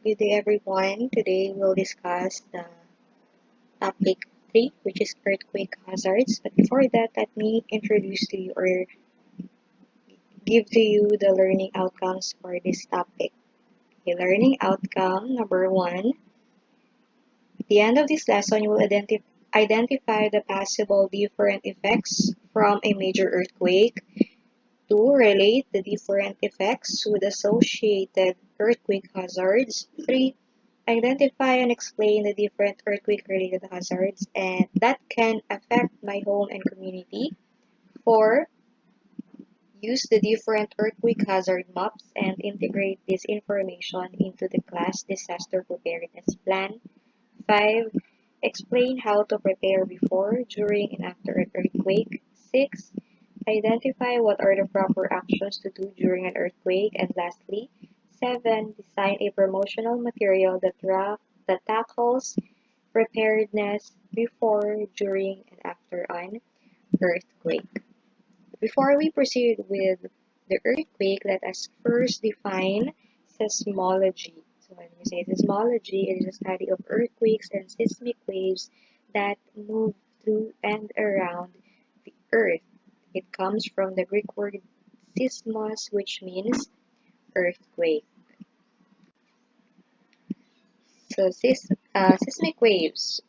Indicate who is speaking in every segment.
Speaker 1: Good day, everyone. Today we'll discuss the topic 3, which is earthquake hazards. But before that, let me introduce to you or give to you the learning outcomes for this topic. Okay, learning outcome number 1. At the end of this lesson, you will identify the possible different effects from a major earthquake. 2. Relate the different effects with associated earthquake hazards. 3. Identify and explain the different earthquake-related hazards and that can affect my home and community. 4. Use the different earthquake hazard maps and integrate this information into the class disaster preparedness plan. 5. Explain how to prepare before, during, and after an earthquake. 6. Identify what are the proper actions to do during an earthquake. And lastly, 7. Design a promotional material that tackles preparedness before, during, and after an earthquake. Before we proceed with the earthquake, let us first define seismology. So when we say seismology, it is a study of earthquakes and seismic waves that move through and around the earth. It comes from the Greek word seismos, which means earthquake. So seismic waves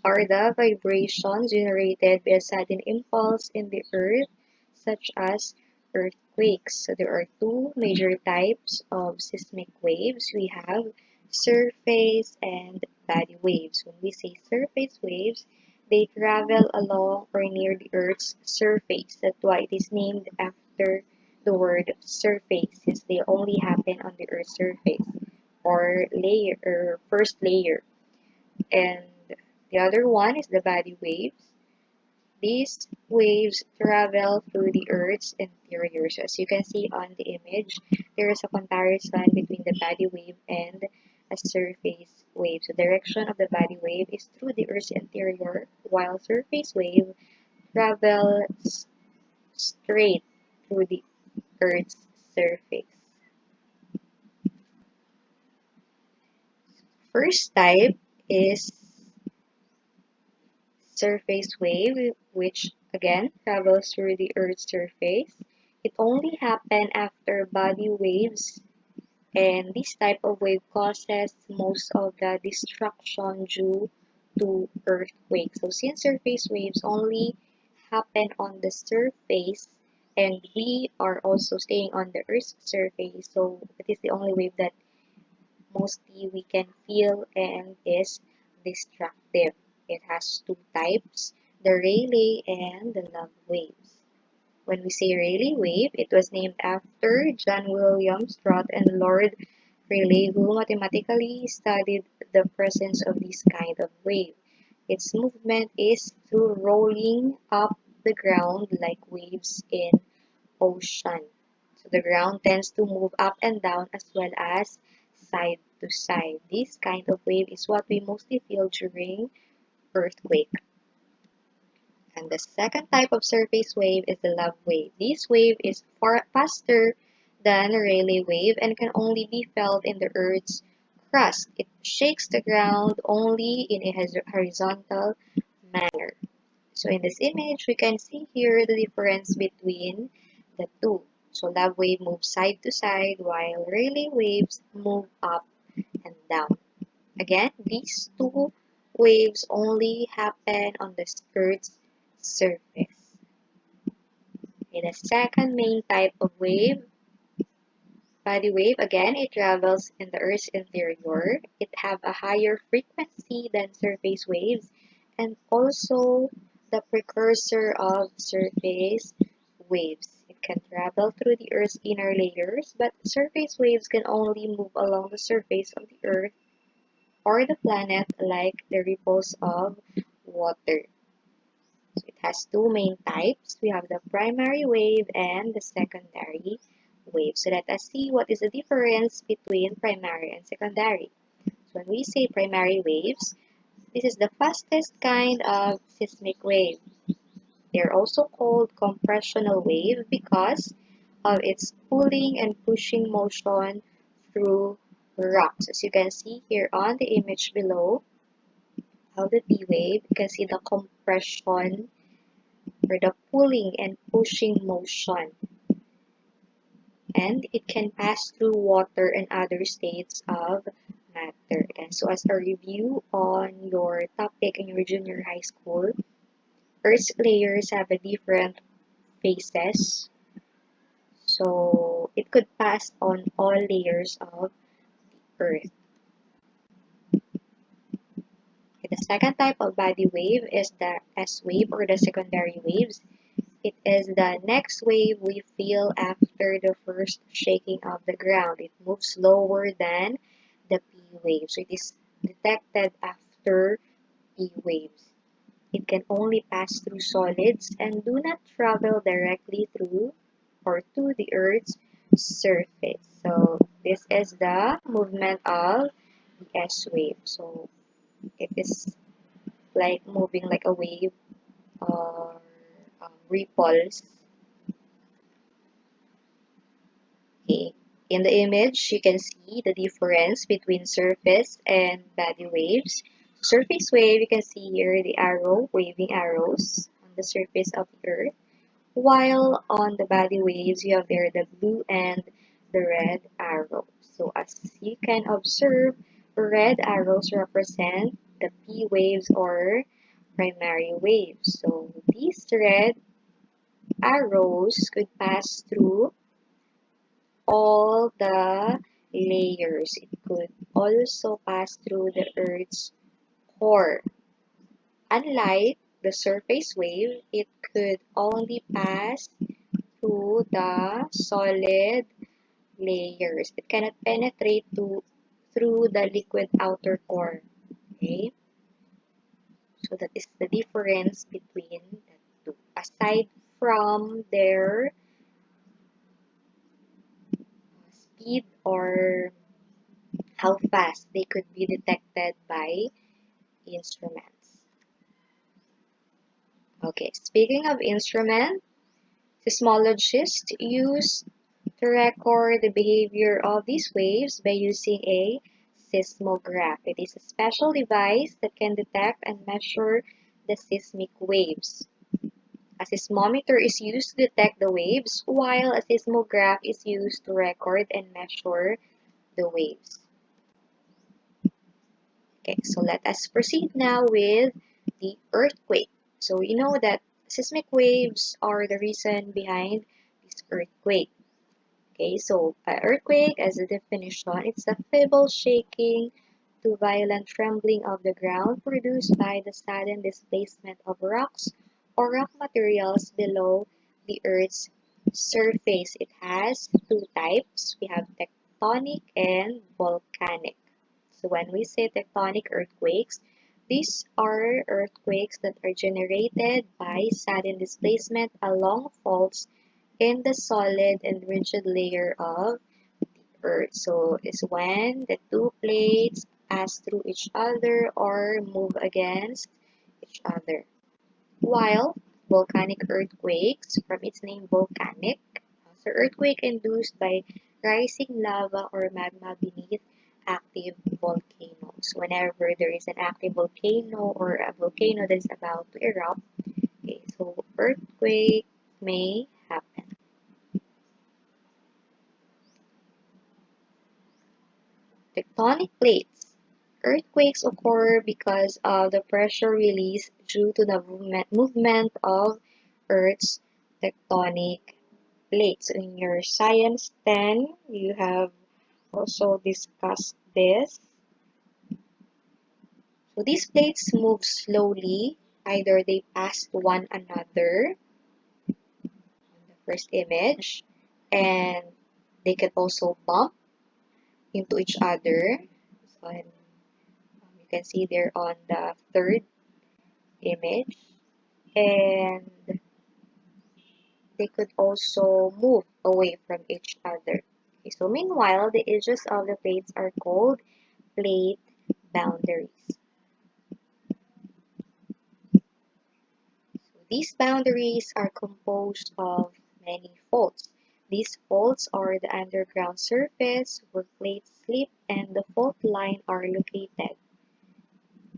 Speaker 1: are the vibrations generated by a sudden impulse in the earth, such as earthquakes. So there are two major types of seismic waves. We have surface and body waves. When we say surface waves, they travel along or near the Earth's surface. That's why it is named after the word surface, since they only happen on the Earth's surface or layer or first layer. And the other one is the body waves. These waves travel through the Earth's interior. So as you can see on the image, there is a comparison between the body wave and a surface wave. So direction of the body wave is through the Earth's interior, while surface wave travels straight through the Earth's surface. First type is surface wave, which again travels through the Earth's surface. It only happens after body waves, and this type of wave causes most of the destruction due to earthquakes. So since surface waves only happen on the surface, and we are also staying on the Earth's surface, so it is the only wave that mostly we can feel and is destructive. It has two types, the Rayleigh and the love waves. When we say Rayleigh wave, it was named after John William Strutt and Lord Rayleigh, who mathematically studied the presence of this kind of wave. Its movement is through rolling up the ground like waves in ocean. So the ground tends to move up and down as well as side to side. This kind of wave is what we mostly feel during earthquake. And the second type of surface wave is the love wave. This wave is far faster than a Rayleigh wave and can only be felt in the Earth's crust. It shakes the ground only in a horizontal manner. So in this image, we can see here the difference between the two. So love wave moves side to side while Rayleigh waves move up and down. Again, these two waves only happen on the Earth's surface. In the second main type of wave, body wave, again, it travels in the Earth's interior. It have a higher frequency than surface waves and also the precursor of surface waves. It can travel through the Earth's inner layers, but surface waves can only move along the surface of the Earth or the planet like the ripples of water. So it has two main types. We have the primary wave and the secondary wave. So let us see what is the difference between primary and secondary. So when we say primary waves, this is the fastest kind of seismic wave. They are also called compressional wave because of its pulling and pushing motion through rocks. As you can see here on the image below of the P wave, you can see the compression or the pulling and pushing motion. And it can pass through water and other states of matter. And so as a review on your topic in your junior high school, Earth's layers have a different phases. So it could pass on all layers of Earth. The second type of body wave is the S wave or the secondary waves. It is the next wave we feel after the first shaking of the ground. It moves slower than the P wave. So it is detected after P waves. It can only pass through solids and do not travel directly through or to the Earth's surface. So this is the movement of the S wave. So it is like moving like a wave or ripples. Okay. In the image, you can see the difference between surface and body waves. Surface wave, you can see here the arrow, waving arrows on the surface of the Earth, while on the body waves, you have there the blue and the red arrow. So as you can observe, red arrows represent the P waves or primary waves. So these red arrows could pass through all the layers. It could also pass through the Earth's core. Unlike the surface wave, it could only pass through the solid layers. It cannot penetrate through the liquid outer core. Okay? So that is the difference between the two. Aside from their speed or how fast they could be detected by instruments. Okay, speaking of instruments, seismologists use to record the behavior of these waves by using a seismograph. It is a special device that can detect and measure the seismic waves. A seismometer is used to detect the waves, while a seismograph is used to record and measure the waves. Okay, so let us proceed now with the earthquake. So you know that seismic waves are the reason behind this earthquake. Okay, so earthquake as a definition, it's a feeble shaking to violent trembling of the ground produced by the sudden displacement of rocks or rock materials below the Earth's surface. It has two types. We have tectonic and volcanic. So when we say tectonic earthquakes, these are earthquakes that are generated by sudden displacement along faults in the solid and rigid layer of Earth. So it's when the two plates pass through each other or move against each other. While volcanic earthquakes, from its name volcanic, so earthquake induced by rising lava or magma beneath active volcanoes. Whenever there is an active volcano or a volcano that is about to erupt, okay, so earthquake may happen. Tectonic plates. Earthquakes occur because of the pressure release due to the movement of Earth's tectonic plates. In your Science 10, you have also discussed this. So these plates move slowly. Either they pass one another on the first image, and they can also bump into each other. So, and, you can see there on the third image, and they could also move away from each other. Okay, so meanwhile, the edges of the plates are called plate boundaries. So these boundaries are composed of many faults. These faults are the underground surface where plates slip and the fault line are located.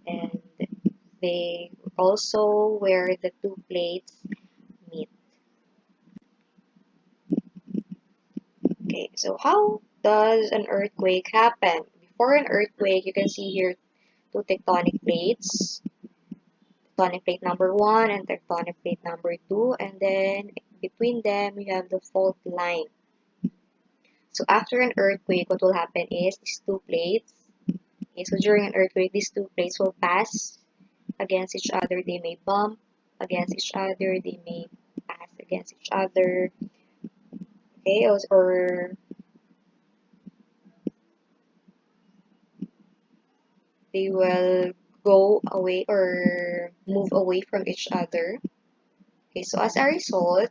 Speaker 1: And they also where the two plates meet. Okay, so how does an earthquake happen? Before an earthquake, you can see here two tectonic plates, tectonic plate number 1 and tectonic plate number 2, and then between them you have the fault line. So after an earthquake, what will happen is these two plates, okay, so during an earthquake, these two plates will pass against each other. They may bump against each other, they may pass against each other, okay, or they will go away or move away from each other. Okay, so as a result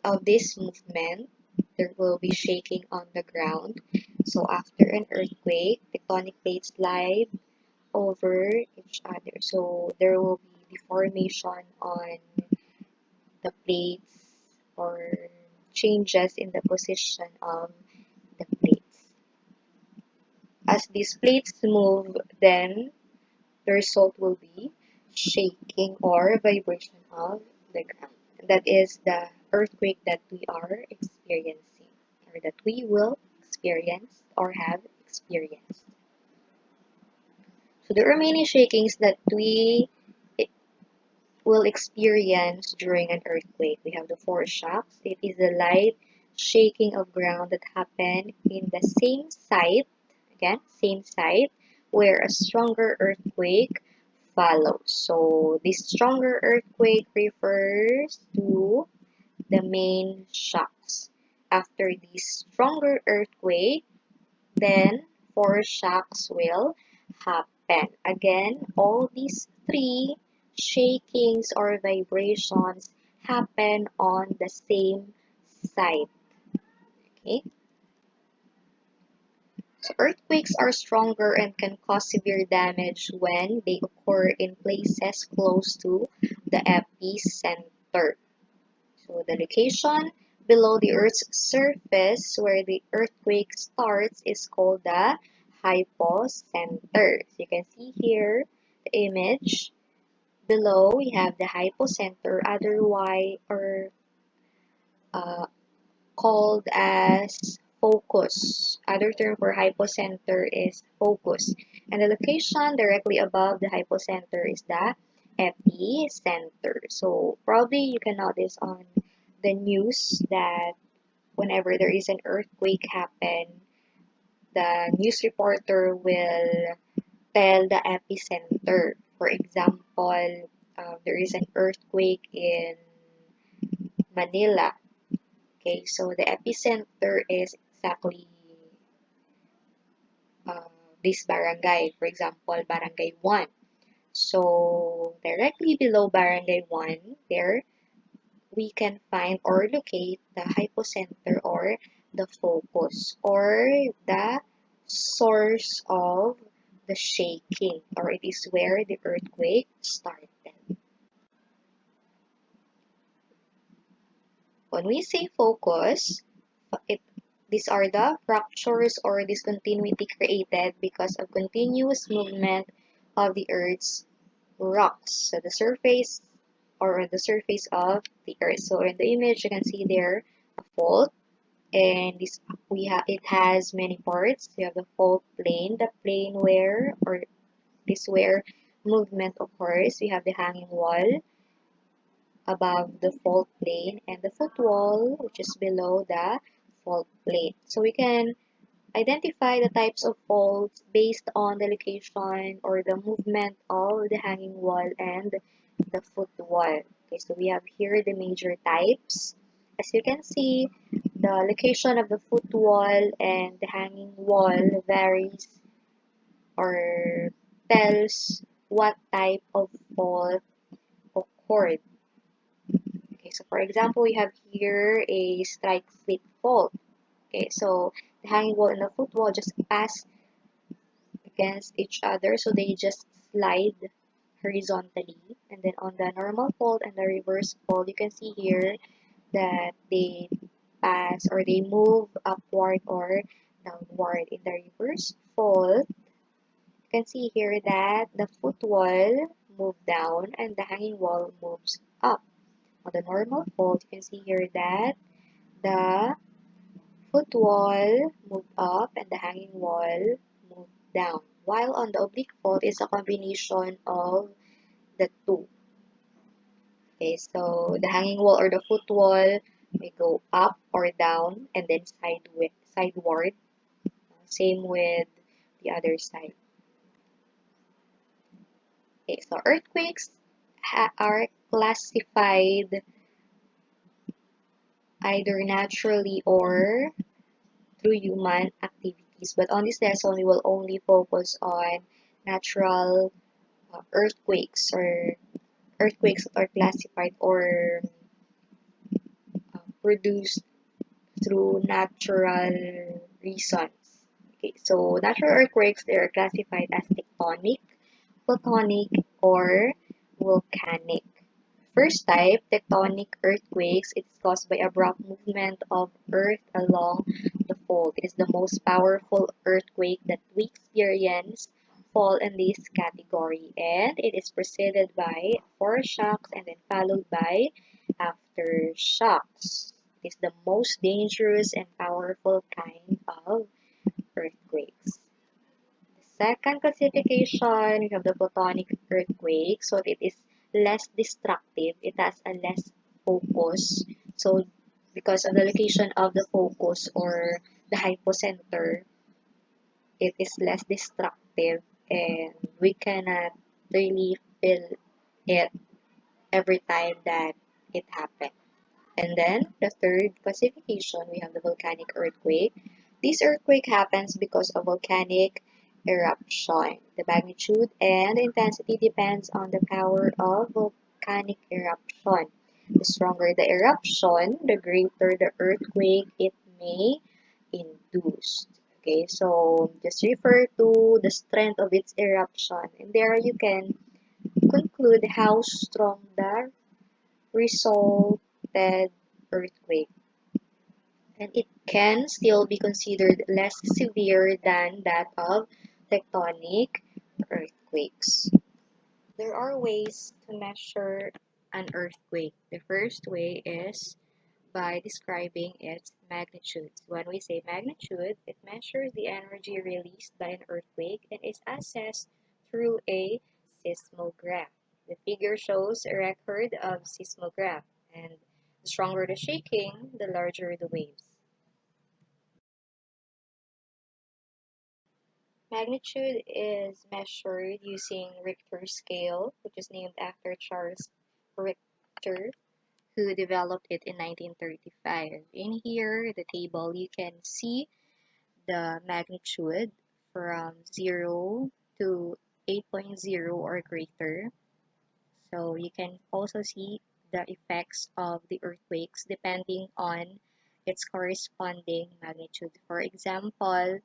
Speaker 1: of this movement, there will be shaking on the ground. So after an earthquake, tectonic plates slide over each other. So there will be deformation on the plates or changes in the position of the plates. As these plates move, then the result will be shaking or vibration of the ground. That is the earthquake that we are experiencing or that we will experience or have experienced. So the remaining shakings that we will experience during an earthquake. We have the four shocks. It is the light shaking of ground that happen in the same site, again, same site, where a stronger earthquake follows. So this stronger earthquake refers to the main shocks. After this stronger earthquake, then four shocks will happen. Again, all these three shakings or vibrations happen on the same site. Okay? So earthquakes are stronger and can cause severe damage when they occur in places close to the epicenter. So the location below the Earth's surface where the earthquake starts is called the hypocenter. So you can see here the image. Below we have the hypocenter, otherwise or uh, called as focus. Other term for hypocenter is focus. And the location directly above the hypocenter is the epicenter. So probably you can notice on the news that whenever there is an earthquake happen, the news reporter will tell the epicenter. For example, there is an earthquake in Manila. Okay, so the epicenter is exactly uh, this barangay. For example, Barangay 1. So directly below Barangay 1, there we can find or locate the hypocenter or the focus or the source of the shaking, or it is where the earthquake started. When we say focus, it these are the fractures or discontinuity created because of continuous movement of the Earth's rocks. So the surface or the surface of the Earth. So in the image, you can see there a fault, and this it has many parts. You have the fault plane, the plane where or this where movement occurs. We have the hanging wall above the fault plane and the footwall, which is below the fault plane. So we can identify the types of faults based on the location or the movement of the hanging wall and the footwall. Okay, so we have here the major types. As you can see, the location of the footwall and the hanging wall varies or tells what type of fault occurred. Okay, so for example, we have here a strike slip fault. Okay, so the hanging wall and the footwall just pass against each other, so they just slide horizontally. And then on the normal fold and the reverse fold, you can see here that they pass or they move upward or downward. In the reverse fault, you can see here that the footwall moved down and the hanging wall moves up. On the normal fault, you can see here that the footwall moved up and the hanging wall moved down. While on the oblique fault is a combination of the two. Okay, so the hanging wall or the footwall may go up or down and then sideward. Same with the other side. Okay, so earthquakes are classified either naturally or through human activities. But on this lesson, we will only focus on natural earthquakes or earthquakes that are classified or produced through natural reasons. Okay, so natural earthquakes, they are classified as tectonic, plutonic, or volcanic. First type, tectonic earthquakes, it's caused by abrupt movement of Earth along the fault. It is the most powerful earthquake that we experience fall in this category, and it is preceded by foreshocks and then followed by aftershocks. It is the most dangerous and powerful kind of earthquakes. The second classification, we have the plutonic earthquake. So it is less destructive. It has a less focus. So because of the location of the focus or the hypocenter, it is less destructive and we cannot really feel it every time that it happens. And then the third classification, we have the volcanic earthquake. This earthquake happens because of volcanic eruption. The magnitude and the intensity depends on the power of volcanic eruption. The stronger the eruption, the greater the earthquake it may induce. Okay, so just refer to the strength of its eruption, and there you can conclude how strong the resulted earthquake, and it can still be considered less severe than that of tectonic earthquakes. There are ways to measure an earthquake. The first way is by describing its magnitude. When we say magnitude, it measures the energy released by an earthquake and is assessed through a seismograph. The figure shows a record of seismograph, and the stronger the shaking, the larger the waves. Magnitude is measured using Richter scale, which is named after Charles Richter, who developed it in 1935. In here, the table, you can see the magnitude from 0 to 8.0 or greater. So you can also see the effects of the earthquakes depending on its corresponding magnitude. For example,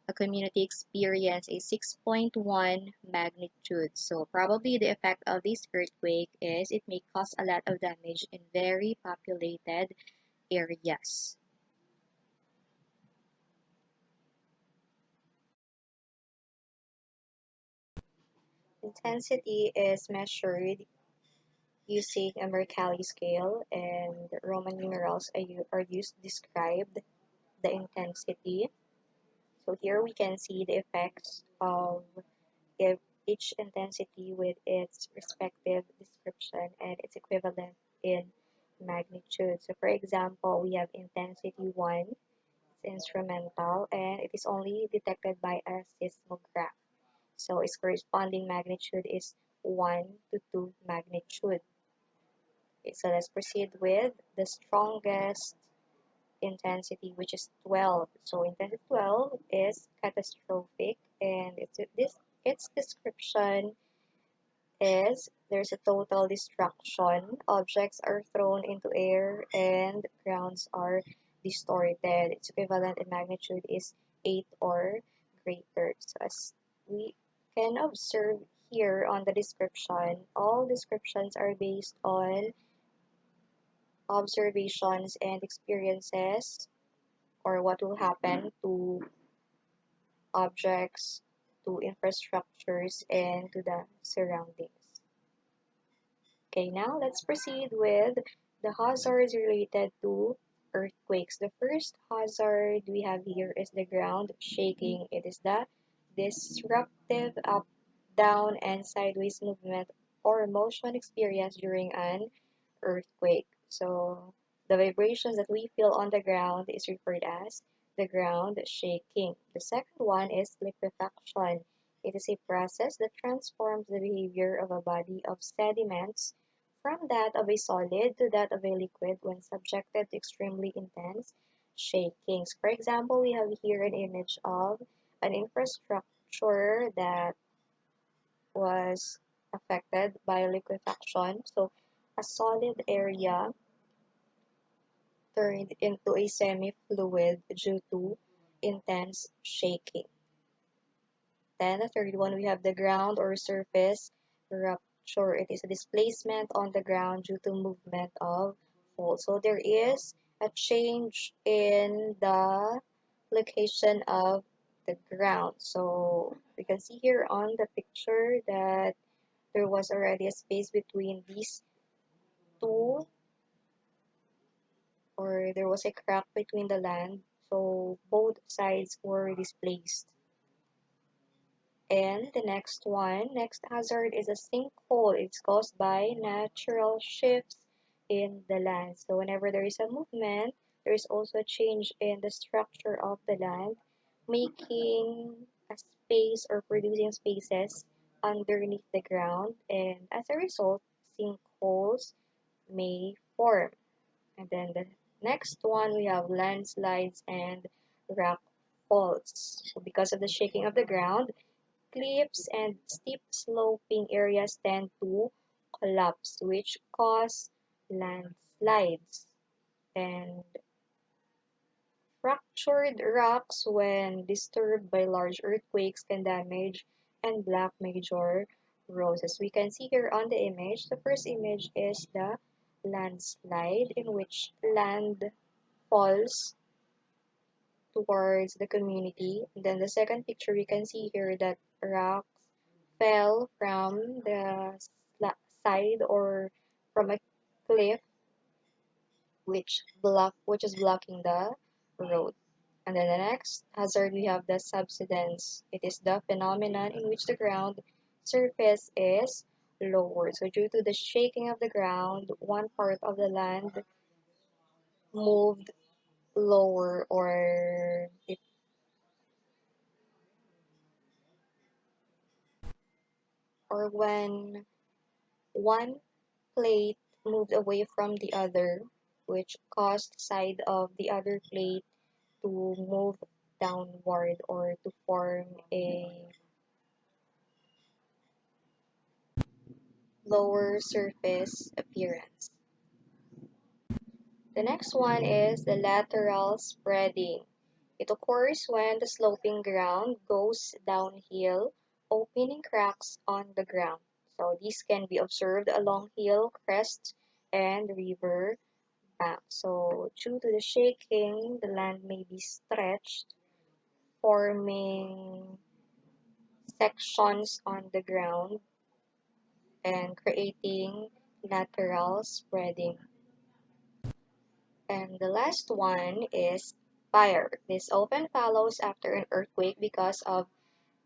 Speaker 1: a community experienced a 6.1 magnitude. So probably the effect of this earthquake is it may cause a lot of damage in very populated areas. Intensity is measured using a Mercalli scale, and Roman numerals are used to describe the intensity. So here we can see the effects of each intensity with its respective description and its equivalent in magnitude. So for example, we have intensity 1, it's instrumental, and it is only detected by a seismograph. So its corresponding magnitude is 1 to 2 magnitude. Okay, so let's proceed with the strongest intensity, which is 12. So intensity 12 is catastrophic, and its description is there's a total destruction. Objects are thrown into air and grounds are distorted. Its equivalent in magnitude is 8 or greater. So as we can observe here on the description, all descriptions are based on observations and experiences, or what will happen to objects, to infrastructures, and to the surroundings. Okay, now let's proceed with the hazards related to earthquakes. The first hazard we have here is the ground shaking. It is the disruptive up, down, and sideways movement or motion experienced during an earthquake. So the vibrations that we feel on the ground is referred as the ground shaking. The second one is liquefaction. It is a process that transforms the behavior of a body of sediments from that of a solid to that of a liquid when subjected to extremely intense shakings. For example, we have here an image of an infrastructure that was affected by liquefaction. So a solid area turned into a semi-fluid due to intense shaking. Then the third one, we have the ground or surface rupture. It is a displacement on the ground due to movement of fault. So there is a change in the location of the ground. So we can see here on the picture that there was already a space between these two, or there was a crack between the land, so both sides were displaced. And the next hazard is a sinkhole. It's caused by natural shifts in the land. So whenever there is a movement, there is also a change in the structure of the land, making a space or producing spaces underneath the ground. And as a result, sinkholes may form. And then the next one, we have landslides and rock faults. So because of the shaking of the ground, cliffs and steep sloping areas tend to collapse, which cause landslides. And fractured rocks, when disturbed by large earthquakes, can damage and block major roads. As we can see here on the image, the first image is the landslide, in which land falls towards the community. And then the second picture, we can see here that rocks fell from the side or from a cliff, which is blocking the road. And then the next hazard, we have the subsidence. It is the phenomenon in which the ground surface is lowered. So due to the shaking of the ground, one part of the land moved lower, or when one plate moved away from the other, which caused the side of the other plate to move downward or to form a lower surface appearance. The next one is the lateral spreading. It occurs when the sloping ground goes downhill, opening cracks on the ground. So these can be observed along hill crests and river banks. So due to the shaking, the land may be stretched, forming sections on the ground and creating lateral spreading. And the last one is fire. This often follows after an earthquake because of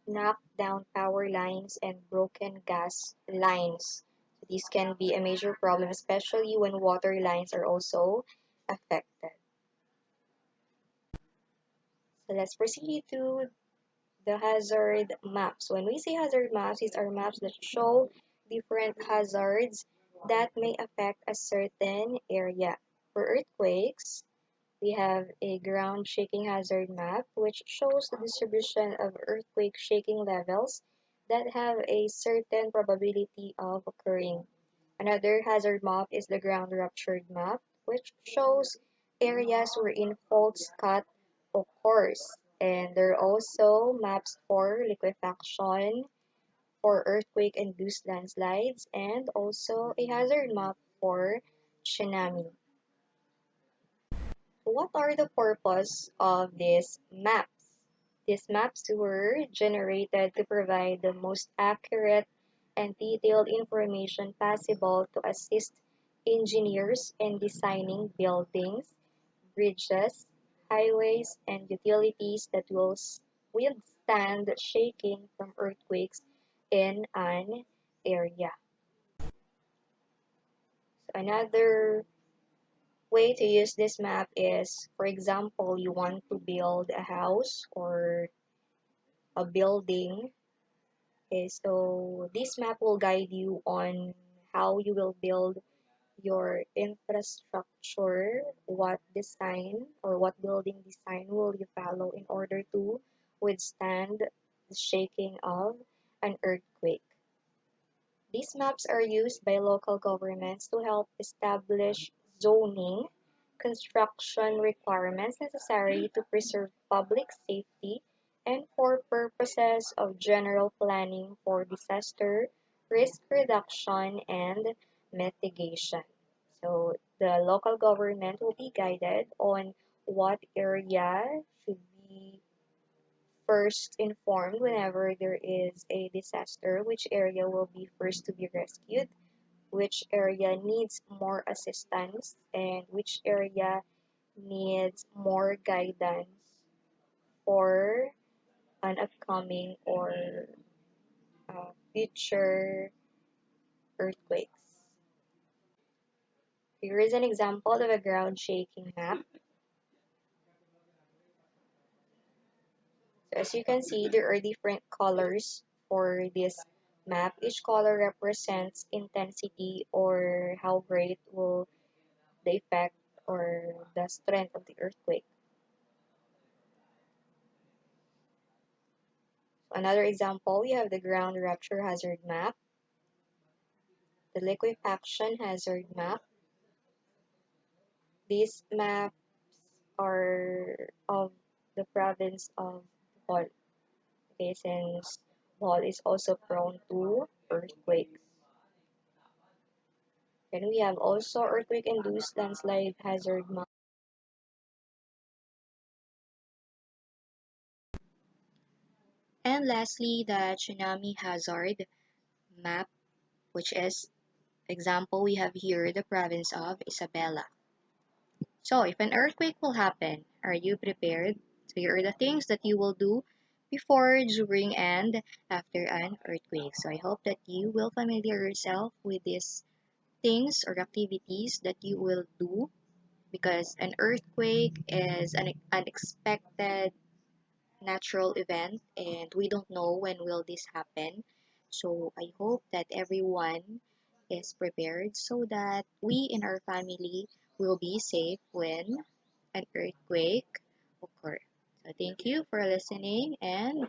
Speaker 1: knocked down power lines and broken gas lines. These can be a major problem, especially when water lines are also affected. So let's proceed to the hazard maps. When we say hazard maps, these are maps that show different hazards that may affect a certain area. For earthquakes, we have a ground shaking hazard map, which shows the distribution of earthquake shaking levels that have a certain probability of occurring. Another hazard map is the ground ruptured map, which shows areas wherein faults cut occurs. And there are also maps for liquefaction, for earthquake-induced landslides, and also a hazard map for tsunami. What are the purpose of these maps? These maps were generated to provide the most accurate and detailed information possible to assist engineers in designing buildings, bridges, highways, and utilities that will withstand shaking from earthquakes in an area. So another way to use this map is, for example, you want to build a house or a building. Okay, so this map will guide you on how you will build your infrastructure, what design or what building design will you follow in order to withstand the shaking of an earthquake. These maps are used by local governments to help establish zoning, construction requirements necessary to preserve public safety, and for purposes of general planning for disaster, risk reduction, and mitigation. So the local government will be guided on what area should be first informed whenever there is a disaster, which area will be first to be rescued, which area needs more assistance, and which area needs more guidance for an upcoming or future earthquakes. Here is an example of a ground shaking map. So as you can see, there are different colors for this map. Each color represents intensity or how great will the effect or the strength of the earthquake. Another example, we have the ground rupture hazard map, the liquefaction hazard map. These maps are of the province of Bohol. Okay, since Bohol is also prone to earthquakes. Then we have also earthquake-induced landslide hazard map. And lastly, the tsunami hazard map, which is example we have here the province of Isabela. So if an earthquake will happen, are you prepared? So here are the things that you will do before, during, and after an earthquake. So I hope that you will familiar yourself with these things or activities that you will do because an earthquake is an unexpected natural event and we don't know when will this happen. So I hope that everyone is prepared so that we in our family will be safe when an earthquake occur. So thank you for listening and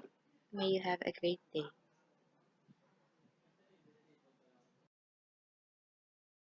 Speaker 1: may you have a great day.